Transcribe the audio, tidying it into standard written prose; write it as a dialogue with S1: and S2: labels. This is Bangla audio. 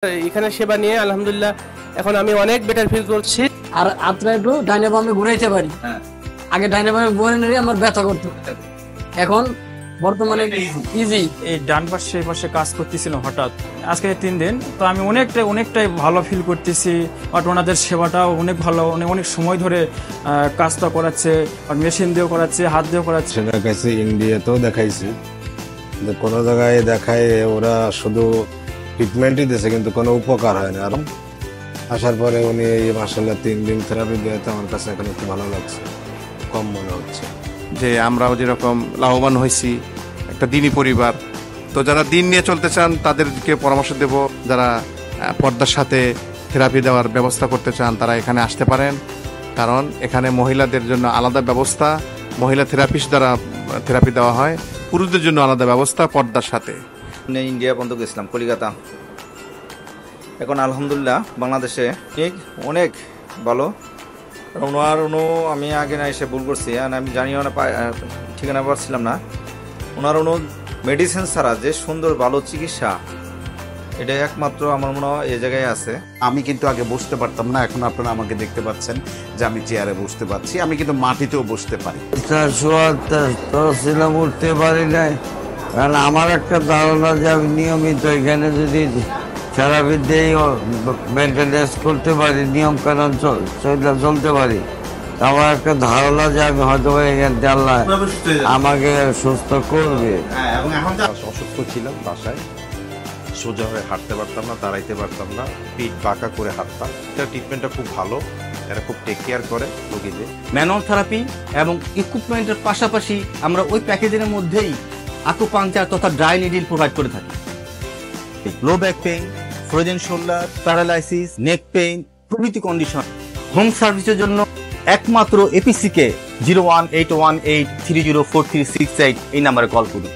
S1: এখানে সেবা নিয়ে আলহামদুলিল্লাহ এখন আমি অনেক বেটার ফিল করছি।
S2: আর আত্রা একটু ডাইনে বামে ঘুরাইতে পারি। আগে ডাইনে বামে ঘুরে নিলে আমার ব্যথা করতো, এখন বর্তমানে ইজি।
S3: এই ডান পাশে এই পাশে কাজ করতেছিল হঠাৎ আজকে 3 দিন, তো আমি অনেকটাই ভালো ফিল করতেছি। বাট ওনাদের সেবাটাও অনেক ভালো, অনেক সময় ধরে কাজটা করাচ্ছে, আর মেশিন দিয়েও করাচ্ছে, হাত দিয়েও করাচ্ছে।
S4: দেখাইছি, ইন্ডিয়াতেও দেখাইছি, কোনো জায়গায় দেখায় ওরা শুধু ট্রিটমেন্টই দিয়েছে কিন্তু কোনো উপকার হয় না। আর আসার পরে উনি এই মাসাল্লাহ 3 দিন থেরাপি দেওয়াতে আমার কাছে এখন একটু ভালো লাগছে, কম মনে হচ্ছে।
S5: যে আমরাও যেরকম লাভবান হয়েছি একটা দিনী পরিবার, তো যারা দিন নিয়ে চলতে চান তাদেরকে পরামর্শ দেব, যারা পর্দার সাথে থেরাপি দেওয়ার ব্যবস্থা করতে চান তারা এখানে আসতে পারেন, কারণ এখানে মহিলাদের জন্য আলাদা ব্যবস্থা, মহিলা থেরাপিস্ট দ্বারা থেরাপি দেওয়া হয়, পুরুষদের জন্য আলাদা ব্যবস্থা পর্দার সাথে।
S6: ইন্ডিয়া পর্যন্ত গেছিলাম, কলিকাতা। এখন আলহামদুলিল্লাহ বাংলাদেশে ঠিক অনেক ভালো। আমি আগে না এসে ভুল করছি, আমি জানিও না, ঠিকানা পাচ্ছিলাম না। ওনার মেডিসিন ছাড়া যে সুন্দর ভালো চিকিৎসা, এটা একমাত্র আমার মনে হয় এই জায়গায় আছে।
S7: আমি কিন্তু আগে বসতে পারতাম না, এখন আপনারা আমাকে দেখতে পাচ্ছেন যে আমি চেয়ারে বসতে পারছি, আমি কিন্তু মাটিতেও বসতে পারি।
S8: উঠতে পারি নাই, কারণ আমার একটা ধারণা যে আমি নিয়মিত এখানে যদি থেরাপি দিয়ে মেনটেনেন্স করতে পারি, নিয়ম কানুন চলতে পারি, আমার একটা ধারণা যে আমি হয়তো এখানে আল্লাহ আমাকে সুস্থ করবে।
S7: এবং এখন অসুস্থ ছিলাম, বাসায় সোজা হয়ে হাঁটতে পারতাম না, দাঁড়াইতে পারতাম না, পিঠ বাঁকা করে হাঁটতাম। এটা ট্রিটমেন্টটা খুব ভালো, এরা খুব টেক কেয়ার করে রোগীদের।
S9: ম্যানুয়াল থেরাপি এবং ইকুইপমেন্টের পাশাপাশি আমরা ওই প্যাকেজের মধ্যেই আকুপাংচার তথা ড্রাই নিডল প্রোভাইড করে থাকি। Low back pain, frozen shoulder, paralysis, নেক পেইন প্রভৃতি কন্ডিশন। হোম সার্ভিসের জন্য একমাত্র এপিসিকে 01818304368 এই নাম্বারে কল করুন।